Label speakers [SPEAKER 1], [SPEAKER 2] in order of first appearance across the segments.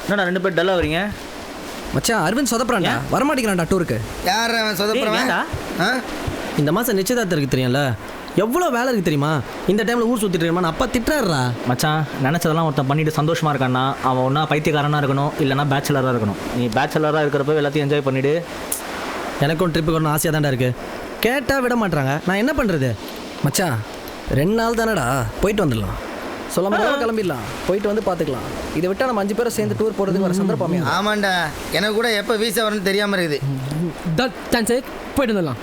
[SPEAKER 1] என்னடா 2 பேர் டல்லாக வரீங்க?
[SPEAKER 2] மச்சான் அரவிந்த் சொதப்புறான்டா, வரமாட்டேங்கிறான்டா டூருக்கு.
[SPEAKER 3] யார் அவன் சொதப்புறவன்?
[SPEAKER 2] இந்த மாதம் நிச்சயதார்த்தம் இருக்கு தெரியும்ல, எவ்வளோ வேலை இருக்குது தெரியுமா? இந்த டைமில் ஊர் சுற்றிட்டு இருக்கான், அப்பா திட்டுறாருடா.
[SPEAKER 1] மச்சான் நினச்சதெல்லாம் ஒருத்தன் பண்ணிட்டு சந்தோஷமாக இருக்கான்னா அவன் ஒன்றா பைத்தியக்காரனாக இருக்கணும், இல்லைனா பேச்சுலராக இருக்கணும். நீ பேச்சுலராக இருக்கிறப்ப எல்லாத்தையும் என்ஜாய் பண்ணிவிடு.
[SPEAKER 2] எனக்கும் ட்ரிப்புக்கு வரணும் ஆசையாக தான்டா இருக்குது. கேட்டால் விட மாட்டாங்க, நான் என்ன பண்ணுறது? மச்சான் 2 நாள் தானடா, போயிட்டு வந்துடலாம். சொல்லாம கிளம்பிடலாம், போயிட்டு வந்து பார்த்துக்கலாம். இதை விட்டால் நம்ம 5 பேரை சேர்ந்து டூர் போகிறதுக்கு வர சந்தர்ப்பமே.
[SPEAKER 3] ஆமாண்டா, எனக்கு கூட எப்போ வீசா வரணும்னு தெரியாமல் இருக்குது.
[SPEAKER 2] போயிட்டு வந்துடலாம்.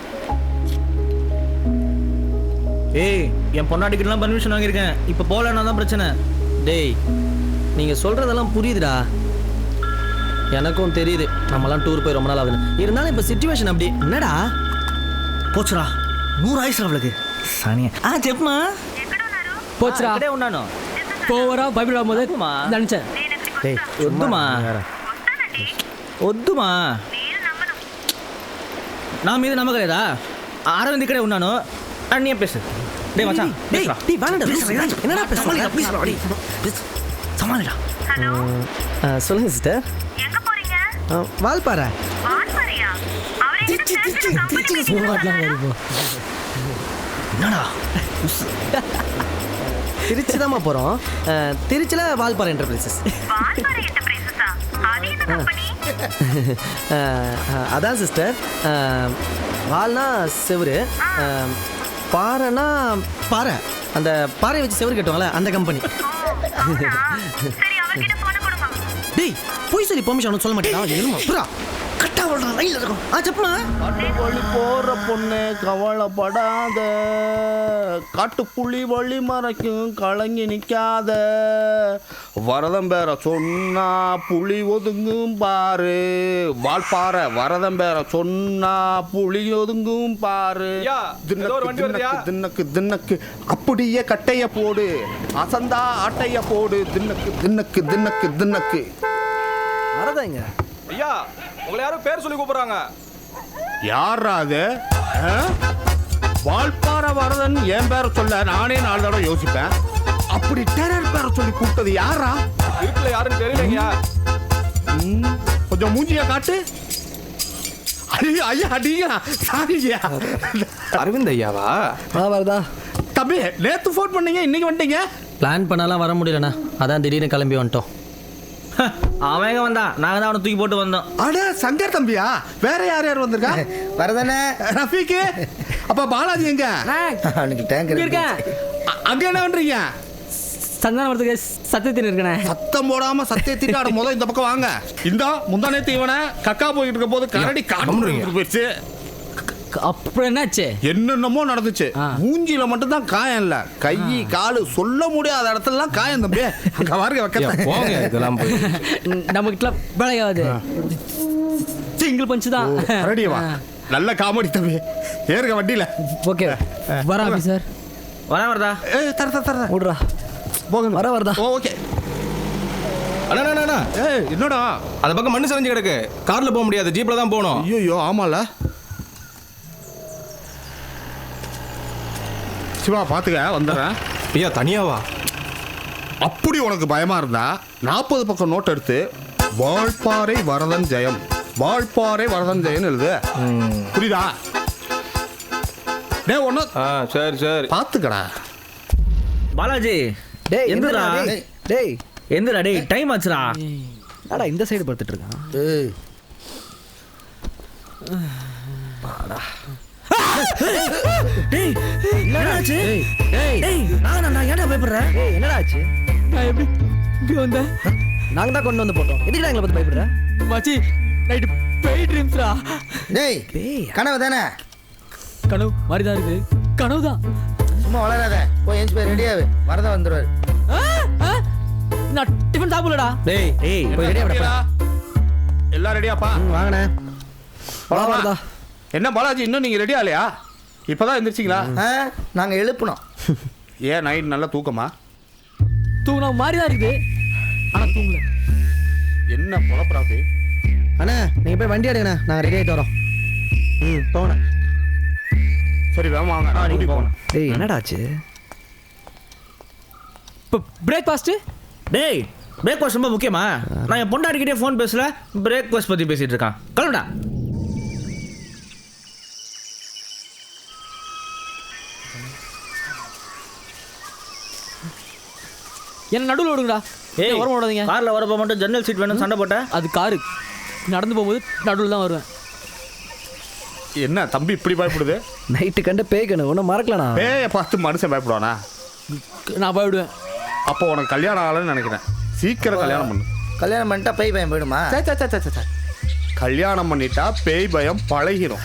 [SPEAKER 1] ஏய், என் பொண்ணாடிக்கிட்டலாம் பர்மிஷன் வாங்கியிருக்கேன், இப்போ போகலன்னா தான் பிரச்சனை.
[SPEAKER 2] டேய், நீங்கள் சொல்கிறதெல்லாம் புரியுதுடா, எனக்கும் தெரியுது. நம்மலாம் டூர் போய் ரொம்ப நாள் ஆகுது. இருந்தாலும் இப்போ சிச்சுவேஷன் அப்படி. என்னடா
[SPEAKER 1] போச்சுடா, 100 ஆயிடுச்சு அவளுக்கு. சானியா చెప్పుமா
[SPEAKER 4] పోచ్చురా
[SPEAKER 1] అక్కడే ఉన్నాను.
[SPEAKER 4] పోవరా బైబిల్ రామోదే దంచే.
[SPEAKER 1] டேய் వద్దుమా వద్దుమా, నా మీద నమ్మకం లేదా? அரவிந்த் ఇక్కడే ఉన్నాను, అన్నీ பேசு. டேய் மச்சான்,
[SPEAKER 2] டேய் டேய் வாங்கடா. என்னடா பேசுறீங்க? ப்ளீஸ் வாடி.
[SPEAKER 1] சமாளிடா.
[SPEAKER 5] ஹலோ,
[SPEAKER 2] சொல்லுங்க சிஸ்டர்.
[SPEAKER 5] எங்க போறீங்க?
[SPEAKER 2] வால்பாறை.
[SPEAKER 5] வால்பாறையா? அவரே
[SPEAKER 1] என்னடா
[SPEAKER 2] திருச்சி தான்மா போகிறோம். திருச்சியில் வால்பாறை என்டர்பிரைசஸ்.
[SPEAKER 5] வால்பாறை என்டர்பிரைசஸா? அது என்ன கம்பெனி?
[SPEAKER 2] அதான் சிஸ்டர், வால்னா செவரு, பாறைனா பாறை, அந்த பாறையை வச்சு செவரு கட்டுவாங்களே அந்த கம்பெனி.
[SPEAKER 5] சரி, அவர்கிட்ட போன கொடுங்க.
[SPEAKER 2] டேய் போய் சரி பெர்மிஷன் சொல்ல மாட்டேன். எழுமா புரா கட்டா வளர்றான் ரயில் இருக்கும். செப்புமா.
[SPEAKER 6] வழி போற பொண்ணு கவலைப்படாத, காட்டுப்புள்ளி வழி மறைக்கும் கலங்கி நிற்காத, வரதம் பேர சொன்னா புலி ஒதுங்கும் பாரு, வால்பாறை வரதம் பேர சொன்னா புலி ஒதுங்கும் பாரு. தின்னக்கு தின்னக்கு அப்படியே கட்டைய போடு, அசந்தா ஆட்டைய போடு, தின்னக்கு தின்னக்கு தின்னக்கு தின்னக்கு.
[SPEAKER 2] வரதாங்க
[SPEAKER 7] ஐயா, உங்களை யாரும் பேர் சொல்லி கூப்பிடுறாங்க.
[SPEAKER 6] யாரா அது? வால்பாறை வரதன் என் பேரை சொல்ல நானே 4 தடவை யோசிப்பேன். அப்படி டெரர் பேரை சொல்லி கூப்பிட்டது யாரா?
[SPEAKER 7] இருக்குல்ல, யாருன்னு தெரியலைங்கய்யா.
[SPEAKER 6] கொஞ்சம் மூஞ்சியா காட்டு. ஐயா அடியா, சாரியா.
[SPEAKER 7] அரவிந்த் ஐயாவா?
[SPEAKER 2] வரதா
[SPEAKER 6] தம்பி, நேத்து ஃபோன் பண்ணீங்க, இன்னைக்கு வந்துட்டீங்க.
[SPEAKER 2] பிளான் பண்ணாலாம் வர முடியலண்ணா, அதான் திடீர்னு கிளம்பி வந்துட்டோம்.
[SPEAKER 1] அவன் எங்க வந்தான், நாங்கள் தான் அவனை தூக்கி போட்டு வந்தோம்.
[SPEAKER 6] அட சங்கர் தம்பியா, வேற யார் வந்திருக்கா?
[SPEAKER 3] வரதானே
[SPEAKER 6] ரஃபீக்கு. அப்ப பாலாஜி எங்க?
[SPEAKER 3] அவனுக்கு டேங்கர்
[SPEAKER 4] இருக்கேன்.
[SPEAKER 6] அங்க என்ன பண்றீங்க?
[SPEAKER 4] சந்தானம் வரதுக்கு சத்தியத்தின் இருக்கனே.
[SPEAKER 6] சத்தம் போடாம சத்தியத்திட்டு ஆட போதும். இந்த பக்கம் வாங்க. இந்த முந்தானே இவனை கக்கா போயிட்டு இருக்க போது கரடி காட்டு போயிடுச்சு.
[SPEAKER 4] அப்புறம் என்னாச்சு?
[SPEAKER 6] என்னென்னமோ நடந்துச்சு. மூஞ்சில மட்டும் தான் காயம் இல்ல, கை காலு சொல்ல முடியாத இடத்துலலாம் காயம். தம்பி அங்க வாருங்க, வைக்க போங்க. இதெல்லாம் போய்
[SPEAKER 4] நம்ம கிட்ட வேலையாவது சிங்கிள் பஞ்ச் தான்.
[SPEAKER 6] ரெடியா? நல்ல காமெடி தம்பி, ஏறுங்க வண்டியில.
[SPEAKER 4] ஓகே வரா சார்.
[SPEAKER 1] வரதா?
[SPEAKER 6] ஏய் தர தர தர
[SPEAKER 2] விடுறா
[SPEAKER 6] போங்க.
[SPEAKER 2] வரதா?
[SPEAKER 6] ஓகே.
[SPEAKER 7] அண்ணா,
[SPEAKER 6] ஏய் என்னடா
[SPEAKER 7] அந்த பக்கம் மண்ணு சரிஞ்சு கிடக்கு, கார்ல போக முடியாது, ஜீப்ல தான் போகணும்.
[SPEAKER 6] ஐயோ ஆமால. சிவா பாத்துக்க, வந்துடுறேன்.
[SPEAKER 7] ஐயா தனியாவா?
[SPEAKER 6] அப்படி உனக்கு பயமா இருந்தா 40 பக்கம் நோட் எடுத்து வால்பாறை வரதன் ஜெயம், வால்பாறை வரதன் ஜெயம் எழுது. புரியுதா? டேய் ஒண்ணு
[SPEAKER 7] சரி சரி
[SPEAKER 6] பாத்துக்கடா.
[SPEAKER 1] பாலாஜி
[SPEAKER 2] டேய்
[SPEAKER 1] எந்திரா.
[SPEAKER 2] டேய்
[SPEAKER 1] எந்திரா டேய், டைம் ஆச்சுடா.
[SPEAKER 2] அடா இந்த சைடு படுத்துட்டு இருக்கான்.
[SPEAKER 3] ஏய்
[SPEAKER 1] டேய் என்னடாச்சு? டேய் நான் ஏன்டா பயப்படுற?
[SPEAKER 2] என்னடா ஆச்சு?
[SPEAKER 4] நான் எப்படி இப்படி வந்தேன்?
[SPEAKER 2] நாங்க தான் கொண்டு வந்து போட்டோம், எதுக்கு எங்களை பத்தி பயப்படுற?
[SPEAKER 4] மச்சி நைட் பேய் ட்ரீம்ஸ்ரா.
[SPEAKER 3] டேய் கனவு தானே?
[SPEAKER 4] கனவு மாதிரி தான் இருக்குது, கனவு தான்.
[SPEAKER 3] சும்மா வளராத, போய் எஞ்சி போய் ரெடியாவு, வரதா வந்துடுவார்.
[SPEAKER 4] நான் டிஃபன் சாப்பிடலடா.
[SPEAKER 2] டேய் போய் ரெடியா விடப்பா.
[SPEAKER 6] எல்லாம் ரெடியாப்பா?
[SPEAKER 2] வாங்கண்ணே. வரதா?
[SPEAKER 6] என்ன பாலாஜி, இன்னும் நீங்க ரெடி ஆகலையா? இப்பதான் எந்திரிச்சிங்களா?
[SPEAKER 3] நாங்க எழுப்பணும்.
[SPEAKER 6] ஏன் நைட் நல்லா தூக்கமா?
[SPEAKER 4] தூங்கின மாதிரி தான் இருக்குது, ஆனா தூங்கல.
[SPEAKER 6] என்ன பொழப்புறாப்பி?
[SPEAKER 2] அண்ணா நீங்க போய் வண்டி எடுங்கண்ணா, நாங்க ரெடி ஆயிட்டு வரோம். போனேன்.
[SPEAKER 6] சரி வேமா வாங்க, நீங்க போங்க.
[SPEAKER 2] டேய் என்னடா ஆச்சு?
[SPEAKER 4] இப்போ பிரேக்ஃபாஸ்ட்?
[SPEAKER 1] டேய் பிரேக்ஃபாஸ்ட் ரொம்ப முக்கியமா? நான் என் பொண்டாடிக்கிட்டே ஃபோன் பேசல, பிரேக்ஃபாஸ்ட் பற்றி பேசிகிட்டு இருக்கான். கிளம்புடா.
[SPEAKER 4] என்ன நடுவில் விடுங்கடா.
[SPEAKER 1] ஏய்
[SPEAKER 4] வர விடாதீங்க.
[SPEAKER 1] காரில் வரப்போ மட்டும் ஜன்னல் சீட் வேணும் சண்டை போட்ட.
[SPEAKER 4] அது காரு, நடந்து போகும்போது நடுவில் தான் வருவேன்.
[SPEAKER 6] என்ன தம்பி இப்படி பயப்படுது?
[SPEAKER 2] நைட்டு கண்டு பேய்க்கணும் ஒன்றும் மறக்கலண்ணா.
[SPEAKER 6] பேயை பார்த்து மனுஷன் பயப்படுவானா?
[SPEAKER 4] நான் போய்விடுவேன்.
[SPEAKER 6] அப்போ உனக்கு கல்யாணம் ஆகலன்னு நினைக்கிறேன். சீக்கிரம் கல்யாணம் பண்ணு.
[SPEAKER 3] கல்யாணம் பண்ணிட்டா பேய் பயம் போயிடுமா?
[SPEAKER 6] கல்யாணம் பண்ணிட்டா பேய் பயம் பழகிடும்.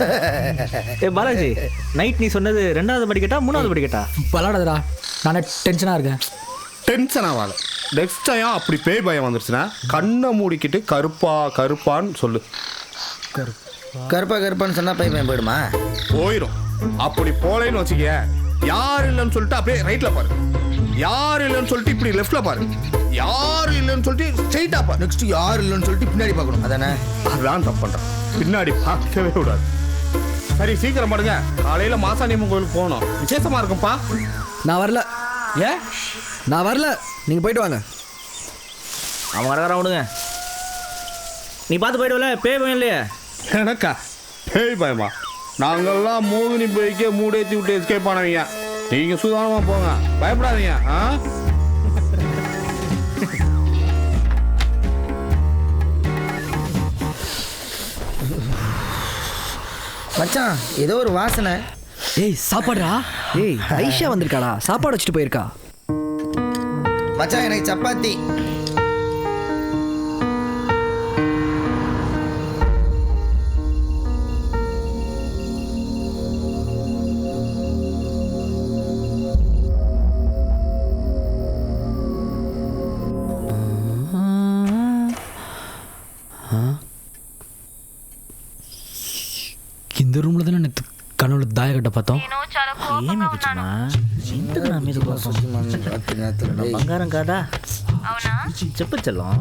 [SPEAKER 1] ஏ பாலாஜி, நைட் நீ சொன்னது 2வது படிக்கட்டா 3வது படிக்கட்டா?
[SPEAKER 4] பலாடாதடா, நானே டென்ஷனாக இருக்கேன்.
[SPEAKER 6] டென்ஷன் ஆகாத. நெக்ஸ்ட் டைம் அப்படி பேய் பயம் வந்துருச்சுன்னா கண்ணை மூடிக்கிட்டு கருப்பா கருப்பான்னு சொல்லு.
[SPEAKER 3] கருப்பா கருப்பான்னு சொன்னா பேய் பயம் போயிடுமா?
[SPEAKER 6] போயிடும். அப்படி போலேன்னு வச்சுக்க, யார் இல்லைன்னு சொல்லிட்டு அப்படியே ரைட்ல பாரு, யார் இல்லைன்னு சொல்லிட்டு இப்படி லெஃப்ட்ல பாரு, யார் இல்லைன்னு சொல்லிட்டு ஸ்ட்ரைட்டா பாரு.
[SPEAKER 3] நெக்ஸ்ட் யார் இல்லைன்னு சொல்லிட்டு பின்னாடி பார்க்கணும். அதானே?
[SPEAKER 6] அதான் தப்பு பண்றேன். பின்னாடி பார்க்கவே விடாது. சரி சீக்கிரம் படுங்க. காலையில மாசாணியம்மன் கோயிலுக்கு போகணும். விசேஷமா இருக்கும்பா.
[SPEAKER 2] நான் வரல.
[SPEAKER 1] ஏன்?
[SPEAKER 2] நான் வரல, நீங்கள் போயிட்டு வாங்க.
[SPEAKER 1] அவன் வர விடுங்க. நீ பார்த்து போயிடுவல, பேய் பயம் இல்லையே.
[SPEAKER 6] எனக்கா பேய் பயமா? நாங்கெல்லாம் மோகினி பேய்க்கே மூடேற்றி விட்டு எஸ்கேப் ஆனவங்க. நீங்க சுதாரணமா போங்க, பயப்படாதீங்க.
[SPEAKER 3] மச்சான் ஏதோ ஒரு வாசனை.
[SPEAKER 4] ஏய் சாப்பாடுறா.
[SPEAKER 2] ஏய் ஐஷா வந்திருக்காடா, சாப்பாடு வச்சுட்டு போயிருக்கா.
[SPEAKER 3] மச்சான் எனக்கு சப்பாத்தி.
[SPEAKER 4] இந்த ரூமில் தானே நேற்று கனவுல தாயக்கட்டை பார்த்தோம்.
[SPEAKER 5] నేను చాలా కోపంగా ఉన్నాను.
[SPEAKER 1] ఎందుకు నా మీద కోపం? నా బంగారం కాదా?
[SPEAKER 5] అవునా?
[SPEAKER 1] చెప్పు చెల్లం,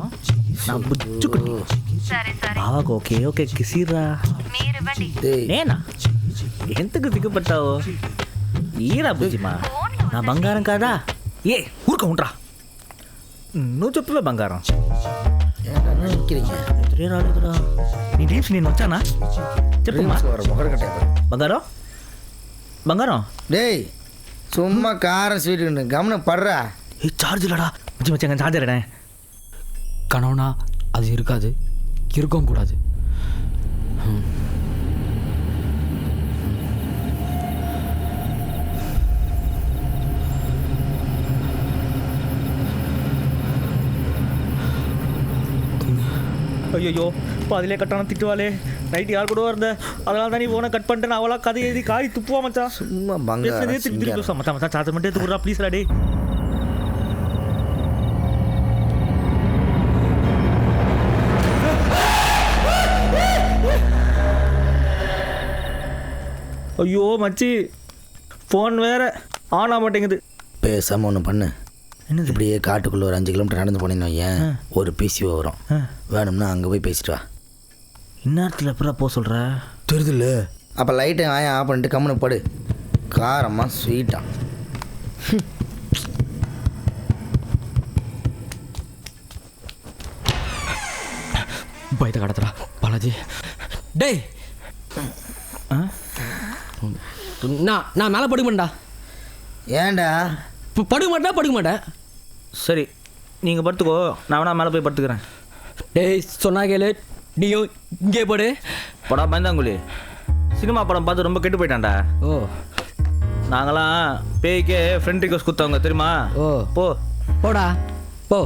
[SPEAKER 1] నా బుచ్చుకుని
[SPEAKER 5] సరే సరే,
[SPEAKER 1] బావకు ఓకే ఓకే కిసిరా.
[SPEAKER 5] మీరివ్వండి.
[SPEAKER 1] నేనా? ఎంతకు దిగుపట్టావు? ఈరా బుజ్జిమా, నా బంగారం కాదా? ఏ ఊరుకో ఉండరా. నువ్వు చెప్పువే బంగారం.
[SPEAKER 3] நிற்கிறீங்க
[SPEAKER 1] ఎదురే రాలేదురా. నీ డ్రీమ్స్ నేను వచ్చానా? చెప్పుమా. బంగారం బంగారం.
[SPEAKER 3] டேய் சும்மா காரம் ஸ்வீட்டு கவனம் படுறா.
[SPEAKER 1] ఏ చార్జ్ ఇలాడా? மச்சி மச்சி எங்க சார்ஜர் இடேன்.
[SPEAKER 4] கனவுனா அது இருக்காது, இருக்கவும் கூடாது.
[SPEAKER 1] ஐயோ பாதிலே கட்டான திட்டுவாளே. நைட்டு யார் கூட இருந்த, அதனால தான் நீ போனை கட் பண்ணிட்டு நான் அவளா கதை எழுதி காய் துப்புவா மச்சான்.
[SPEAKER 3] சும்மா
[SPEAKER 1] பேசுனதே திருப்பி திருப்பி பேசுவா. மச்சான் மச்சான் சார்ஜர் மட்டும் எடுத்து விட்றா ப்ளீஸ்டா. டே ஐயோ மச்சி, ஃபோன் வேற ஆன் ஆக மாட்டேங்குது.
[SPEAKER 3] பேசாமல் ஒன்று பண்ணு.
[SPEAKER 1] என்னது?
[SPEAKER 3] இப்படியே காட்டுக்குள்ளே ஒரு 5 கிலோமீட்டர் நடந்து போனேன்னு ஏன் ஒரு பிசிஓ வரும். வேணும்னா அங்கே போய் பேசிட்டு வா.
[SPEAKER 1] இந்நேரத்தில் எப்படா போக சொல்கிற?
[SPEAKER 3] தெரியுதுல்ல. அப்போ லைட்டை ஆயா ஆஃப் பண்ணிட்டு கம்முன்னு படு. காரமாக ஸ்வீட்டாக.
[SPEAKER 4] பயத்தை கடத்துறா பாலாஜி. டேய் நான் மேலே படுக்க மாட்டேன்டா.
[SPEAKER 3] ஏன்டா?
[SPEAKER 4] படுக்க மாட்டேன்.
[SPEAKER 1] சரி நீங்கள் படுத்துக்கோ, நான் வேணா மேலே போய் படுத்துக்கிறேன்.
[SPEAKER 4] டேய் சொன்னா கேளு, நீயும் இங்கே படு.
[SPEAKER 1] படம் பயந்தாங்குழி சினிமா படம் பார்த்து ரொம்ப கெட்டு போயிட்டான்டா.
[SPEAKER 4] ஓ
[SPEAKER 1] நாங்களாம் பேய்க்கே ஃப்ரெண்ட் ரிக்வஸ்ட் கொடுத்தவங்க தெரியுமா?
[SPEAKER 4] ஓ
[SPEAKER 1] போ
[SPEAKER 4] போடா போ.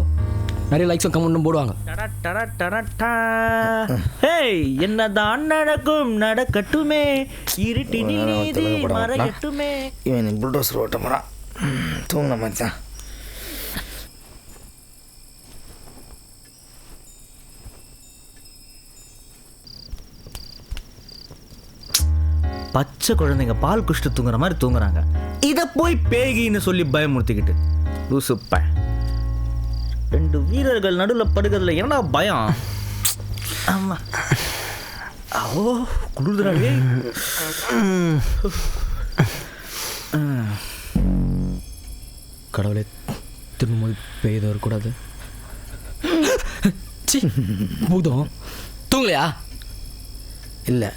[SPEAKER 4] நிறைய லைக்ஸும் கமெண்ட்டும் போடுவாங்க.
[SPEAKER 1] ஹேய் என்னதான் நடக்கும் நடக்கட்டுமே, இருட்டினில் நீதி மறையட்டுமே.
[SPEAKER 3] இவன் புல்டோசர் ஓட்ட போகிறான். தூங்கின மச்சான்.
[SPEAKER 1] பச்சை குழந்தைங்க பால் குடிச்சிட்டு தூங்குற மாதிரி தூங்குறாங்க. இதை போய் பேகின்னு சொல்லி பயமுறுத்திக்கிட்டு லூசுப்ப. 2 வீரர்கள் நடுவில் படுகிறதுல என்னடா பயம்? ஆமா ஓ குளிர்துறாளே.
[SPEAKER 4] கடவுளே திரும்ப பெய்து வரக்கூடாது. சி பூதம் தூங்கலையா?
[SPEAKER 3] இல்லை,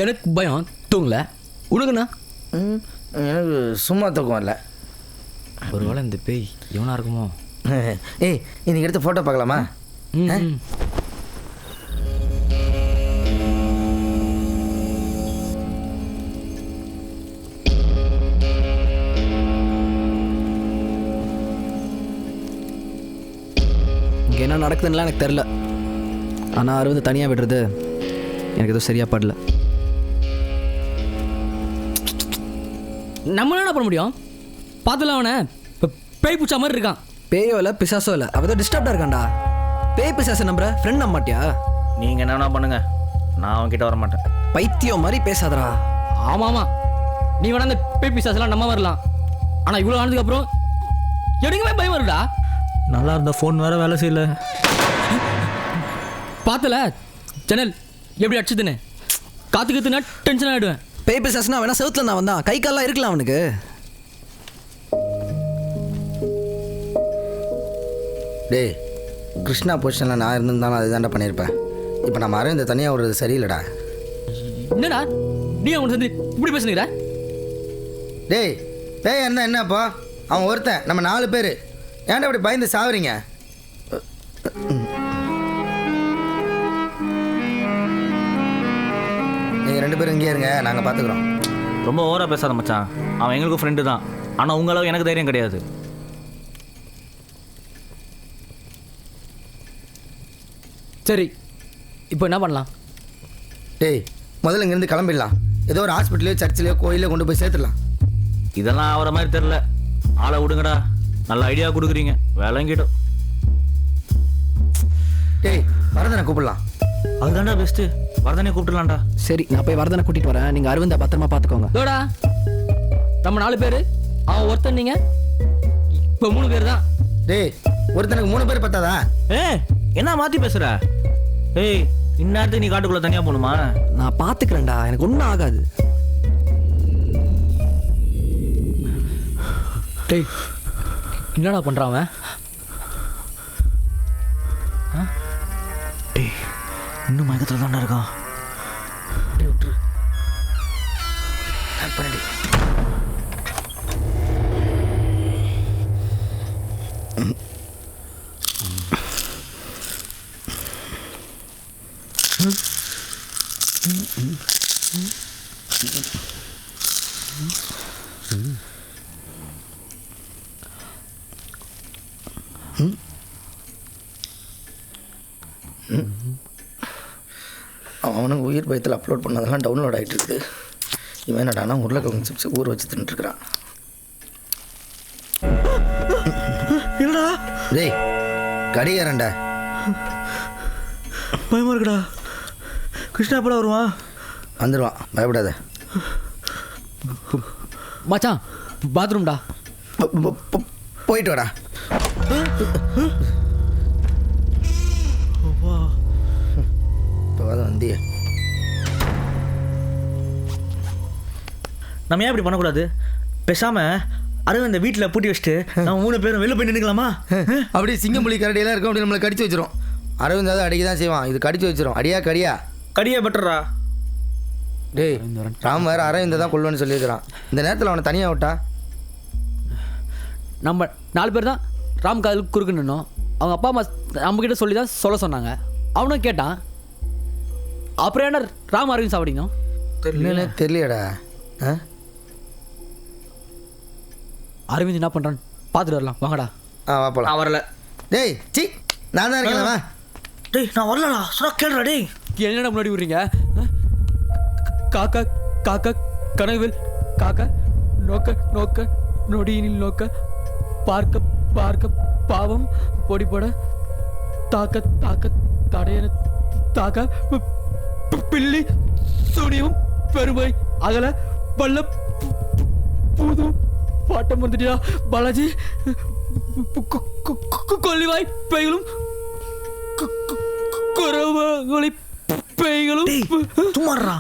[SPEAKER 4] எனக்கு பயம் தூங்கல. உனக்குண்ணா?
[SPEAKER 3] எனக்கு சும்மா தூக்கம் இல்லை.
[SPEAKER 4] ஒருவேளை இந்த பேய் எவனா இருக்குமோ?
[SPEAKER 3] ஏய், இன்னைக்கு எடுத்து ஃபோட்டோ பார்க்கலாமா?
[SPEAKER 2] இங்கே என்ன நடக்குதுன்னுலாம் எனக்கு தெரில. ஆனால் அரவிந்த் தனியாக விடுறது எனக்கு எதுவும் சரியாக படல.
[SPEAKER 4] நம்மளால என்ன பண்ண முடியும்? பார்த்துல அவனை பேய் பிடிச்ச மாதிரி இருக்கான்.
[SPEAKER 2] பேயோ இல்லை பிசாசோ இல்லை, அவள் டிஸ்டர்ப்டாக இருக்கான்டா. பேய் பிசாசை நம்புற ஃப்ரெண்ட் நம்ப மாட்டியா?
[SPEAKER 1] நீங்கள் என்ன பண்ணுங்க, நான் அவன்கிட்ட வர மாட்டேன்.
[SPEAKER 2] பைத்தியம் மாதிரி பேசாதடா.
[SPEAKER 4] ஆமாம் ஆமாம், நீ வேணா அந்த பேய் பிசாசெல்லாம் நம்ம வரலாம். ஆனால் இவ்வளோ ஆனதுக்கப்புறம் எனக்குமே பயம் வருடா.
[SPEAKER 1] நல்லா இருந்த ஃபோன் வேறு வேலை செய்யல.
[SPEAKER 4] பார்த்தல ஜன்னல் எப்படி அடிச்சதுன்னு. காத்துக்குத்துனா டென்ஷன் ஆகிடுவேன்.
[SPEAKER 2] பேய் பிசாசுனா வேணா செவுத்துல நான் வந்தான், கை கால்லாம் இருக்கலாம் அவனுக்கு.
[SPEAKER 3] டேய், கிருஷ்ணா பொசிஷனில் நான் இருந்திருந்தாலும் அதுதான்டா பண்ணியிருப்பேன். இப்போ நம்ம அரவிந்த் தனியாக விடுறது சரியில்லைடா.
[SPEAKER 4] என்னடா நீ அவனை சேர்ந்து இப்படி பேசுனீங்க?
[SPEAKER 3] டேய், பேய் இருந்தால் என்னப்பா? அவன் ஒருத்தன், நம்ம 4 பேர். ஏன்டா அப்படி பயந்து சாவுறீங்க? நீங்கள் 2 பேரும் இங்கே இருங்க, நாங்கள் பார்த்துக்குறோம்.
[SPEAKER 1] ரொம்ப ஓவராக பேசாத மச்சான். அவன் எங்களுக்கு ஃப்ரெண்டு தான், ஆனால் உங்களவு எனக்கு தைரியம் கிடையாது.
[SPEAKER 4] சரி, இப்போ என்ன பண்ணலாம்?
[SPEAKER 3] டேய், முதல்ல இங்கேருந்து கிளம்பிடலாம். ஏதோ ஒரு ஹாஸ்பிட்டலையோ சர்ச்சிலையோ கோயிலையோ கொண்டு போய் சேர்த்துடலாம்.
[SPEAKER 1] இதெல்லாம் ஆகிற மாதிரி தெரில. ஆளை விடுங்கடா, நல்ல ஐடியா கொடுக்குறீங்க, விளங்கிடும்.
[SPEAKER 3] டேய், வரதனை கூப்பிடலாம்.
[SPEAKER 1] அதுதான்டா பெஸ்ட்டு, வரதனே கூப்பிட்டுலாம்டா.
[SPEAKER 2] சரி, நான் போய் வரதனை கூட்டிகிட்டு வரேன். நீங்கள் அரவிந்தை பத்திரமா பார்த்துக்கோங்க.
[SPEAKER 4] தோடா, நம்ம 4 பேர், அவன் ஒருத்தன், நீங்கள் இப்போ 3 பேர் தான்.
[SPEAKER 3] டேய், ஒருத்தனுக்கு 3 பேர் பத்தாதா?
[SPEAKER 1] என்ன மாற்றி பேசுகிற? ஏய், இந்நேரத்துக்கு நீ காட்டுக்குள்ளே தனியாக போகணுமா?
[SPEAKER 2] நான் பார்த்துக்கிறேன்டா, எனக்கு ஒன்றும் ஆகாது.
[SPEAKER 4] டேய், என்னடா பண்ணுறான் அவன்?
[SPEAKER 1] டேய், இன்னும் மயக்கத்தில் தான்டா இருக்கான்.
[SPEAKER 3] பண்ணி அவனுக்கு உயிர் பயத்தில் அப்லோட் பண்ணதெல்லாம் டவுன்லோட் ஆகிட்டு இருக்குது. இவன் என்னடானா உருளைக்கிழங்கு சிப்ஸ் ஊற வச்சு தின்னுட்டுருக்கிறான்.
[SPEAKER 1] இல்லடா,
[SPEAKER 3] டேய், கடிகாரண்டா.
[SPEAKER 1] பயமா இருக்குடா. கிருஷ்ணா எப்படா வருவான்?
[SPEAKER 3] வந்துடுவான், பயப்படாத.
[SPEAKER 4] மச்சான், பாத்ரூம்டா.
[SPEAKER 3] போயிட்டு வாடா. இப்போ வந்திய
[SPEAKER 1] நம்ம ஏன் இப்படி பண்ணக்கூடாது? பேசாம அரவிந்த் இந்த வீட்டில் பூட்டி வச்சுட்டு நம்ம 3 பேரும் வெளில போய் நின்றுக்கலாமா?
[SPEAKER 3] அப்படியே சிங்கம்புலி கரடியெல்லாம் இருக்கும், அப்படி நம்மளை கடிச்சு வச்சிரும். அரவிந்த் அதை அடிக்க தான் செய்வான், இது கடிச்சு வச்சிரும். அடியா கடியா?
[SPEAKER 1] கடியா பெட்டரா?
[SPEAKER 3] டேய், ராம் வேறு அரவிந்த் தான் கொள்ளுன்னு சொல்லியிருக்கிறான். இந்த நேரத்தில் அவனை தனியாக விட்டா
[SPEAKER 4] நம்ம 4 பேர் தான் ராம் காதலுக்கு குறுக்கு நின்னோம். அவங்க அப்பா அம்மா நம்மக்கிட்ட சொல்லி தான் சொல்ல சொன்னாங்க. அவனும் கேட்டான். அப்புறம் என்ன ராம் அரவிந்த் சாப்பிடணும்?
[SPEAKER 3] தெரியலடா.
[SPEAKER 4] அரவிந்த் என்ன பண்ணுறான்னு பார்த்துட்டு வரலாம், வாங்கடா.
[SPEAKER 3] வாப்பலாம்.
[SPEAKER 1] நான் வரல.
[SPEAKER 3] டேய், சி, நான் தான் இருக்கேன்.
[SPEAKER 1] டேய், நான் வரலடா. சொன்னா கேளுடா. டேய்,
[SPEAKER 4] என்னடா முன்னாடி விடுறீங்க? காக்கா காக்கா கனவில் காக்கா நோக்க நோக்க நொடியினில் நோக்க பார்க்க பார்க்க பாவம் பொடி போட தாக்க தாக்க தடையன தாக்க பில்லி சூனியம் பெருமை அகல பல்ல புது பாட்டம் வந்துட்டியா பாலாஜி? கொல்லிவாய் பெய்களும் குறவங்களை பேய்களும்.
[SPEAKER 1] சும்மாடுறா.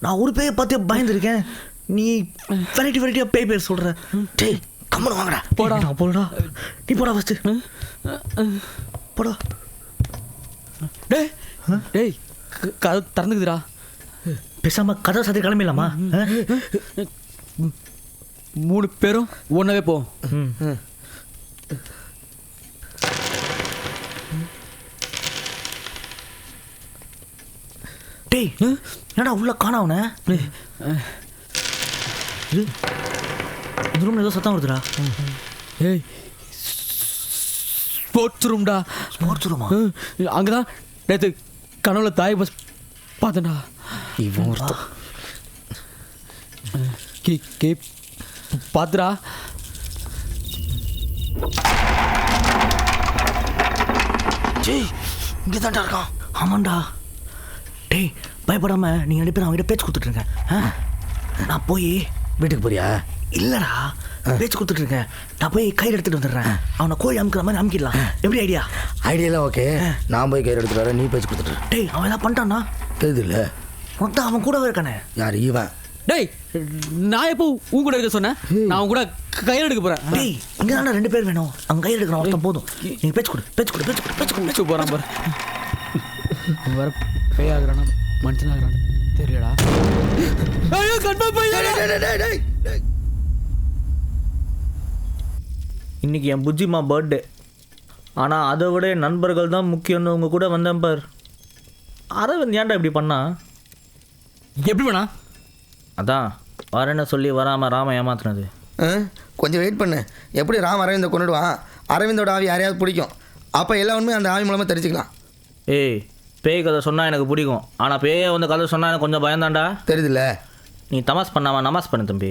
[SPEAKER 1] நான் ஒரு பேயை பார்த்து பயந்துருக்கேன், நீ வெரைட்டியாக பேய் பேர் சொல்கிற. டேய்,
[SPEAKER 3] கம்முன்னு வாங்கடா.
[SPEAKER 4] போடா.
[SPEAKER 1] போடா நீ போடா ஃபர்ஸ்ட் போடா.
[SPEAKER 4] டேய் டேய் கதை திறந்துக்குதுடா.
[SPEAKER 1] பேசாம கதை சதி கிளம்பிடலாமா?
[SPEAKER 4] 3 பேரும் ஒன்றாவே போ.
[SPEAKER 1] டேய் என்னடா உள்ள காணவன? இந்த ரூம்ல ஏதோ சத்தம் வருதுடா.
[SPEAKER 4] ஏய் ஸ்போர்ட்ஸ் ரூம்டா.
[SPEAKER 1] ஸ்போர்ட்ஸ் ரூமா?
[SPEAKER 4] அங்கே தான் நேற்று கனவுல தாய் பஸ் பார்த்தேன்டா.
[SPEAKER 1] இவன் ஒருத்தன்.
[SPEAKER 4] கே பார்த்துடா.
[SPEAKER 1] டேய் இங்கே தான்டா இருக்கான். ஆமாண்டா. டேய் பயப்படாம நீங்கள் 2 பேரும் அவங்ககிட்ட பேச்சு கொடுத்துட்ருங்க. நான் போய்
[SPEAKER 3] வீட்டுக்கு போறியா?
[SPEAKER 1] இல்லைடா பேச்சு கொடுத்துட்ருக்கேன். நான் போய் கயிறு எடுத்துகிட்டு வந்துடுறேன். அவனை கோழி அமுக்கிற மாதிரி அமுக்கிடலாம். எப்படி ஐடியா?
[SPEAKER 3] ஐடியாலாம் ஓகே. நான் போய் கயிறு எடுத்துட்டு வரேன், நீ பேச்சு கொடுத்துட்டு.
[SPEAKER 1] டேய் அவன் எதாவது பண்ணிட்டான்னா?
[SPEAKER 3] தெரியுது இல்லை,
[SPEAKER 1] மொத்தம் அவன் கூடவே இருக்கானே.
[SPEAKER 3] யார் இவன்?
[SPEAKER 4] டேய் நான் எப்போ உன் கூட இருக்க சொன்னேன்? நான் உன் கூட கையில் எடுக்க போகிறேன்.
[SPEAKER 1] டேய் இங்கே தானே 2 பேர் வேணும். அங்கே கயிறு எடுக்கிறான் ஒருத்தன் போதும். நீங்கள் பேச்சு கொடு பேச்சு கொடு பேச்சு கொடு பேச்சு கொடு பேச்சு
[SPEAKER 4] போகிறான் பாரு. வேற பேயாகிறானா மனுஷனாகிறான்னு தெரியலடா. ஐயோ கன்ஃபார்ம் போய்.
[SPEAKER 1] இன்னைக்கு என் புஜ்ஜிமா பர்த்டே. ஆனால் அதை விட என் நண்பர்கள் தான் முக்கியம்னு உங்கள் கூட வந்தேன் பார். அரவிந்த் ஏன்டா இப்படி பண்ணா?
[SPEAKER 4] எப்படி வேணா?
[SPEAKER 1] அதான் வரேன்னு சொல்லி வராமல் ராம ஏமாத்துனது.
[SPEAKER 3] கொஞ்சம் வெயிட் பண்ணு. எப்படி ராம் அரவிந்தை கொண்டுடுவான்? அரவிந்தோட ஆவி யாரையாவது பிடிக்கும். அப்போ எல்லா உண்மையும் அந்த ஆவி மூலமாக தெரிஞ்சுக்கலாம்.
[SPEAKER 1] ஏய் பேய் கதை சொன்னால் எனக்கு பிடிக்கும். ஆனால் பேயை வந்து கதை சொன்னால் எனக்கு கொஞ்சம் பயந்தாண்டா.
[SPEAKER 3] தெரியுதுல்ல?
[SPEAKER 1] நீ தமாஸ் பண்ணாமல் நமாஸ் பண்ணு தம்பி.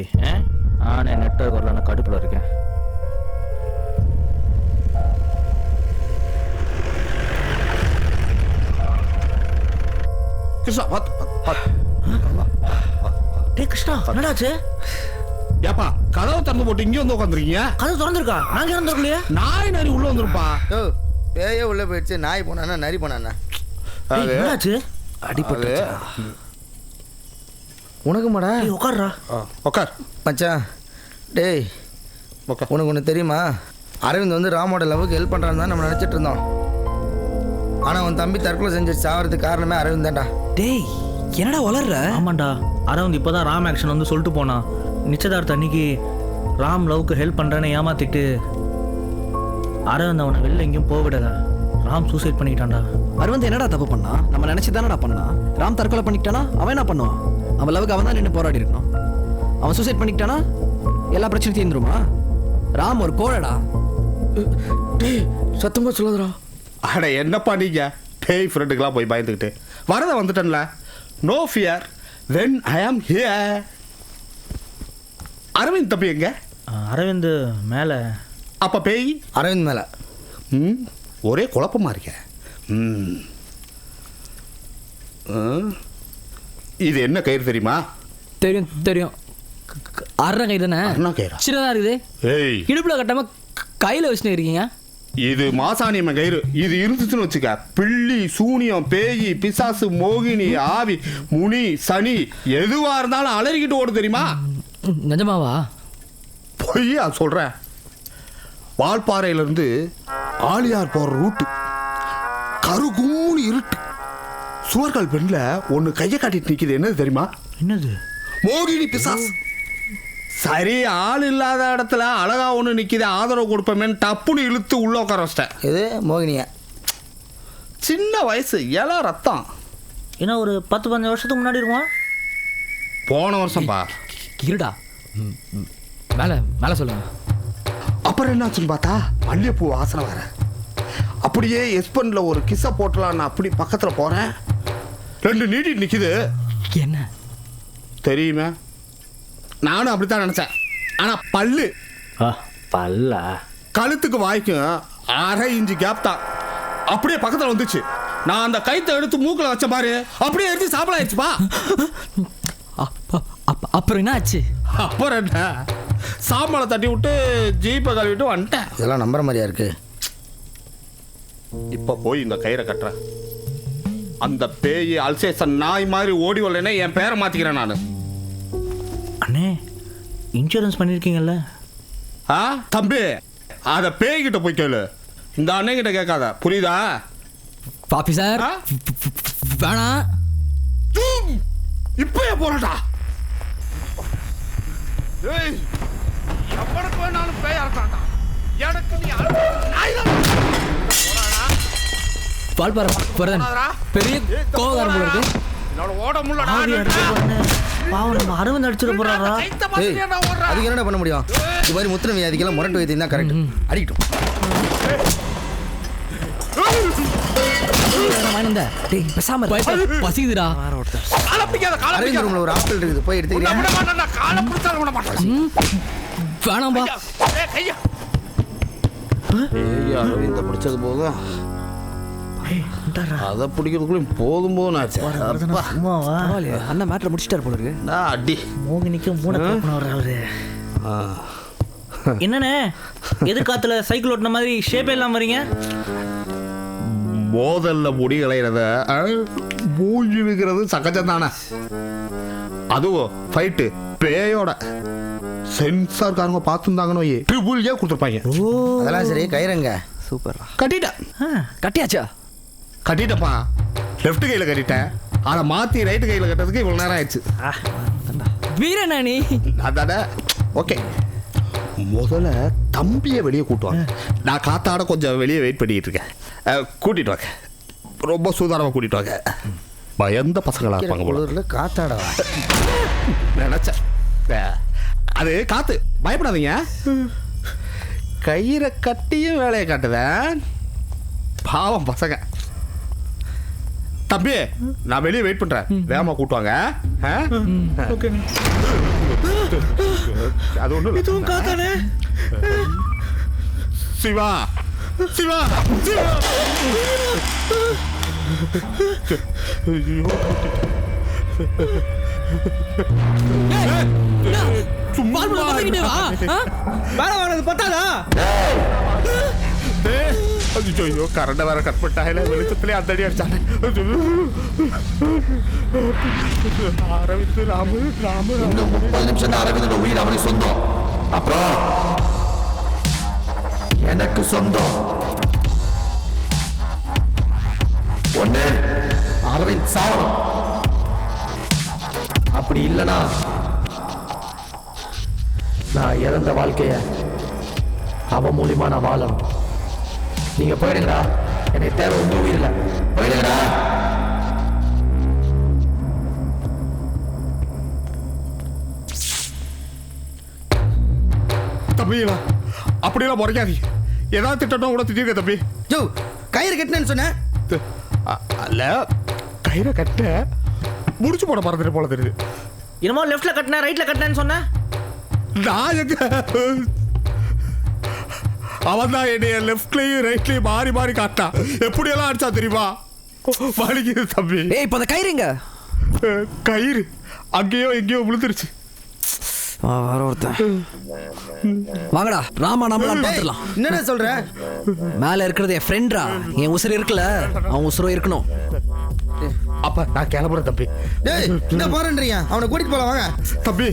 [SPEAKER 1] நானே நெட்வொர்க் வரல, நான் கடுப்பில் இருக்கேன்.
[SPEAKER 6] கிருஷ்ணா பார்த்து.
[SPEAKER 1] டேய் கிருஷ்ணா என்னடாச்சு?
[SPEAKER 6] ஏப்பா கதவை திறந்து போட்டு இங்கே வந்து உட்காந்துருக்கீங்க.
[SPEAKER 1] கதை திறந்துருக்கா? நாங்கள் திறந்துருக்கலையே.
[SPEAKER 6] நாய் நரி உள்ள வந்துருப்பா.
[SPEAKER 3] ஓ பேயே உள்ளே போயிடுச்சு. நாய் போனானா நரி போனானா?
[SPEAKER 1] என்னாச்சு?
[SPEAKER 3] அடிப்பட்டு உனக்கு மாடா.
[SPEAKER 1] டேய் உட்கார்றா.
[SPEAKER 6] உட்கார்
[SPEAKER 3] மச்சான். டேய்
[SPEAKER 6] உட்கார்.
[SPEAKER 3] உனக்கு ஒன்று தெரியுமா? அரவிந்த் வந்து ராமோட லவ்வுக்கு ஹெல்ப் பண்ணுறான்னு தான் நம்ம நினச்சிட்டு இருந்தோம். ஆனால் அவன் தம்பி தற்கொலை செஞ்சு சாவறதுக்கு காரணமே அரவிந்த் தான்டா.
[SPEAKER 2] டேய் என்னடா வளர்ற?
[SPEAKER 1] ஆமாண்டா அரவிந்த் இப்போ தான் ராம் ஆக்ஷன் வந்து சொல்லிட்டு போனான். நிச்சயதார்த்த அன்னைக்கு ராம் லவ்க்கு ஹெல்ப் பண்ணுறேன்னு ஏமாத்திட்டு அரவிந்த் அவனை வெளில எங்கேயும் போவிடல. ராம் சூசைட் பண்ணிக்கிட்டான்டா.
[SPEAKER 2] அரவிந்த் என்னடா தப்பு பண்ணா? நம்ம நினச்சி தானடா பண்ணா. ராம் தற்கொலை பண்ணிக்கிட்டானா அவன் என்ன பண்ணுவான்? அவன் லவுக்கு அவன் தான் நின்று போராடி இருக்கணும். அவன் சூசைட் பண்ணிக்கிட்டானா எல்லா பிரச்சனையும் தீர்ந்துருமா? ராம் ஒரு கோழடா.
[SPEAKER 3] டேய் சத்தமாக சொல்லாதடா.
[SPEAKER 6] அட என்னப்பா நீங்க பேய் ஃப்ரெண்டுக்கெல்லாம் போய் பயந்துக்கிட்டு வரத வந்துட்டேன்ல. No fear when I am here. Aravind தம்பி எங்க?
[SPEAKER 1] அரவிந்த் மேலே.
[SPEAKER 6] அப்ப பேய்
[SPEAKER 3] அரவிந்த் மேலே.
[SPEAKER 6] ஒரே குழப்பமா இருக்க. இது என்ன கயிறு தெரியுமா?
[SPEAKER 4] தெரியும் தெரியும். அரை கை தானே?
[SPEAKER 6] அண்ணா கயிறா?
[SPEAKER 4] சின்னதாக இருக்குது.
[SPEAKER 6] ஏய்
[SPEAKER 4] இடுப்பில் கட்டாமல் கையில் வச்சுன்னு இருக்கீங்க.
[SPEAKER 6] இது மாசாணியம்ம கயிறு. இது இருந்துச்சுன்னு வச்சுக்க பிள்ளி சூனியம் பேய் பிசாசு மோகினி ஆவி முனி சனி எதுவா இருந்தாலும் அலறிக்கிட்டு ஓடு தெரியுமா?
[SPEAKER 4] நிஜமாவா?
[SPEAKER 6] பொய்யா சொல்றேன். வால்பாறையிலிருந்து ஆலியார் போற ரூட்டு கருகும்னு இருட்டு. சுவர்கள் பெண்ல ஒன்று கையை காட்டிட்டு நிற்கிது. என்னது தெரியுமா?
[SPEAKER 1] என்னது?
[SPEAKER 6] மோகினி பிசாசு. சரி ஆள் இல்லாத இடத்துல அழகா ஒன்று நிற்கிது, ஆதரவு கொடுப்பேன்னு டப்புன்னு இழுத்து உள்ள உட்கார வச்சிட்டேன்.
[SPEAKER 3] இது மோகினியா?
[SPEAKER 6] சின்ன வயசு இள ரத்தம்.
[SPEAKER 1] ஏன்னா ஒரு 10-15 வருஷத்துக்கு முன்னாடி இருக்குமா?
[SPEAKER 6] போன வருஷம்பா.
[SPEAKER 4] இருடா. மேலே மேலே சொல்லுங்க.
[SPEAKER 6] அப்புறம் என்னாச்சுன்னு பார்த்தா மல்லிகைப்பூ வாசனை வர. அப்படியே எஸ்பன்ல ஒரு கிஸ்ஸை போட்டலாம். நான் அப்படி பக்கத்தில் போகிறேன். 2 நீட்டிட்டு நிற்கிது.
[SPEAKER 4] என்ன
[SPEAKER 6] தெரியுமே? நானும் அப்படித்தான் நினச்சேன். ஆனால் பல்லு
[SPEAKER 1] பல்லா?
[SPEAKER 6] கழுத்துக்கு வாய்க்கும் 1/2 இன்ச்சு கேப் தான். அப்படியே பக்கத்தில் வந்துச்சு. நான் அந்த கைத்தை எடுத்து மூக்கில் வச்ச பாரு அப்படியே எடுத்து சாப்பிட ஆயிடுச்சுப்பா.
[SPEAKER 4] அப்புறம் என்ன ஆச்சு?
[SPEAKER 6] அப்புறம் என்ன, சாம்பலை தட்டி விட்டு ஜீப்பை கழுவிட்டு வந்துட்டேன்.
[SPEAKER 3] இதெல்லாம் நம்புற மாதிரியா இருக்கு?
[SPEAKER 6] இப்போ போய் இந்த கயிறை கட்டுறேன். அந்த பேய் அல்சேஷன் நாய் மாதிரி ஓடி வரலன்னா என் பேரை மாற்றிக்கிறேன் நான்.
[SPEAKER 1] அண்ணே இன்சூரன்ஸ் பண்ணியிருக்கீங்கல்ல?
[SPEAKER 6] ஆ தம்பி அதை பேய்கிட்ட போய் கேளு, இந்த அண்ணன் கேட்காத, புரியுதா?
[SPEAKER 4] ஆஃபீஸர்
[SPEAKER 6] ஆ?
[SPEAKER 4] வேணாம்.
[SPEAKER 6] இப்பயே போறடா. ஏய், எவனுக்கு வேணாலும் பேயா இருக்கான்டா. எனக்கு நீ
[SPEAKER 4] வால்பாறை வரதன் பெரிய கோவக்காரன் போல இருக்கு.
[SPEAKER 6] என்னோட ஓட முள்ளடா.
[SPEAKER 1] பாவம் நம்ம அரவிந்த் அடிச்சிட போறாரா?
[SPEAKER 3] ஏய் அதுக்கு என்னடா பண்ண முடியும்? இது மாதிரி முத்திர வியாதிக்கெல்லாம் முரட்டு வைத்தியம் தான் கரெக்ட். அடிக்கட்டும்.
[SPEAKER 4] பேசாம பசிக்குதுடா.
[SPEAKER 3] அரவிந்த் ரூம்ல ஒரு ஆப்பிள் இருக்குது, போய் எடுத்துக்கிறேன்.
[SPEAKER 4] வேணாம்பா.
[SPEAKER 6] அரவிந்த பிடிச்சது போதும், அதை பிடிக்கிறதுக்குள்ளேயும் போதும் போதும் ஆச்சு.
[SPEAKER 1] சும்மாவா?
[SPEAKER 2] அண்ணன் மேட்ல முடிச்சிட்டாரு போல இருக்கு.
[SPEAKER 6] அடி
[SPEAKER 1] மோகினிக்கு மூணு கலப்பினவர் அவரு. என்னண்ணே எது காத்துல சைக்கிள் ஓட்டின மாதிரி ஷேப்பே இல்லாம வரீங்க?
[SPEAKER 6] மோதல்ல முடி களையிறத மூஞ்சி விற்கிறது சகஜம் தானே. அதுவும் ஃபைட்டு பேயோட சென்சார்காரங்க பார்த்துருந்தாங்கன்னு ட்ரிபிள் ஏ கொடுத்துருப்பாங்க.
[SPEAKER 3] அதெல்லாம் சரி, கயிறங்க.
[SPEAKER 2] சூப்பர்.
[SPEAKER 6] கட்டிட்டேன்.
[SPEAKER 2] கட்டியாச்சா?
[SPEAKER 6] கட்டிட்டப்பா, லெஃப்ட் கையில் கட்டிட்டேன். அதை மாற்றி ரைட்டு கையில் கட்டுறதுக்கு இவ்வளோ நேரம் ஆயிடுச்சு.
[SPEAKER 4] வீரனா நீ?
[SPEAKER 6] அதானே. ஓகே, முதல்ல தம்பியை வெளியே கூட்டுவாங்க. நான் காத்தாட கொஞ்சம் வெளியே வெயிட் பண்ணிட்டு இருக்கேன். கூட்டிட்டு வாங்க, ரொம்ப சூதானமாக கூட்டிட்டு வாங்க. பயந்த பசங்களாக இருப்பாங்க போல.
[SPEAKER 3] குளிரில் காத்தாடவா
[SPEAKER 6] நினைச்சேன். அது காத்து, பயப்படாதீங்க. கயிறை கட்டியும் வேலையை காட்டுதேன். பாவம் பசங்க. தம்பி நான் வெளியே வெயிட் பண்றேன், வேகமா கூட்டுவாங்க. அது ஒண்ணு
[SPEAKER 1] இதுவும் காத்தானே.
[SPEAKER 6] சிவா சிவா சிவா.
[SPEAKER 1] வேலை வாங்கினது பத்தாதா?
[SPEAKER 6] ஐயோ கரண்ட வேற கட் பண்ணிட்டாங்க, வெளிச்சத்திலே அந்த அடி அடிச்சாங்க. அரவிந்த் ராமு ராமு
[SPEAKER 8] 30 நிமிஷம் தான் அரவிந்தோட உயிர் அவனுக்கு சொந்தம். அப்புறம் எனக்கு சொந்தம். ஒண்ணு அரவிந்த் சாவணும், அப்படி இல்லைனா நான் இறந்த வாழ்க்கைய அவன் மூலியமா நான் வாழணும். நீங்க போயிடுங்கடா, எனக்கு தேவை உங்க உயிரில்ல. போயிடுங்கடா.
[SPEAKER 6] தம்பிங்களா அப்படியெல்லாம் முறைக்காதீங்க. ஏதாவது திட்டணும் கூட திட்டிருக்க தம்பி.
[SPEAKER 3] ஜோ கயிறு கட்டினேன்னு சொன்னேன்.
[SPEAKER 6] அல்ல, கயிறை கட்ட முடிச்சு போட மறந்துட்டு போல தெரியுது.
[SPEAKER 1] என்னமோ லெஃப்ட்ல கட்டின ரைட்ல கட்டினேன்னு சொன்ன.
[SPEAKER 6] நான் எங்க அவன் தான் என்னைய லெஃப்ட்லயும் ரைட்லயும் மாறி மாறி காட்டா. எப்படியெல்லாம் அடிச்சா தெரியுமா? வலிக்குது தம்பி.
[SPEAKER 2] ஏய் இப்போ அந்த கயிறுங்க.
[SPEAKER 6] கயிறு அங்கேயோ எங்கேயோ விழுந்துருச்சு.
[SPEAKER 2] வர ஒருத்தன். வாங்கடா ராமா, நம்மளாம் பார்த்துடலாம்.
[SPEAKER 3] என்னடா சொல்ற?
[SPEAKER 2] மேல இருக்கிறது என் ஃப்ரெண்ட்ரா. என் உசுறு இருக்குல்ல, அவன் உசுரும் இருக்கணும்.
[SPEAKER 6] அப்ப நான் கிளம்புறேன் தம்பி.
[SPEAKER 3] டேய் என்ன போறேன்றீங்க? அவனை கூட்டிட்டு போலாம் வாங்க.
[SPEAKER 6] தம்பி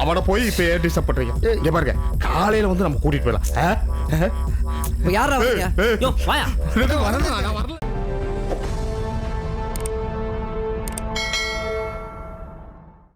[SPEAKER 6] அவனை போய் இப்ப ஏன் டிஸ்டர்ப் பண்றீங்க? இங்க பாருங்க, காலையில வந்து நம்ம கூட்டிட்டு போயிடலாம்.
[SPEAKER 2] இப்போ யாரா வரீங்க?
[SPEAKER 1] யோ வாயா.
[SPEAKER 6] வரல.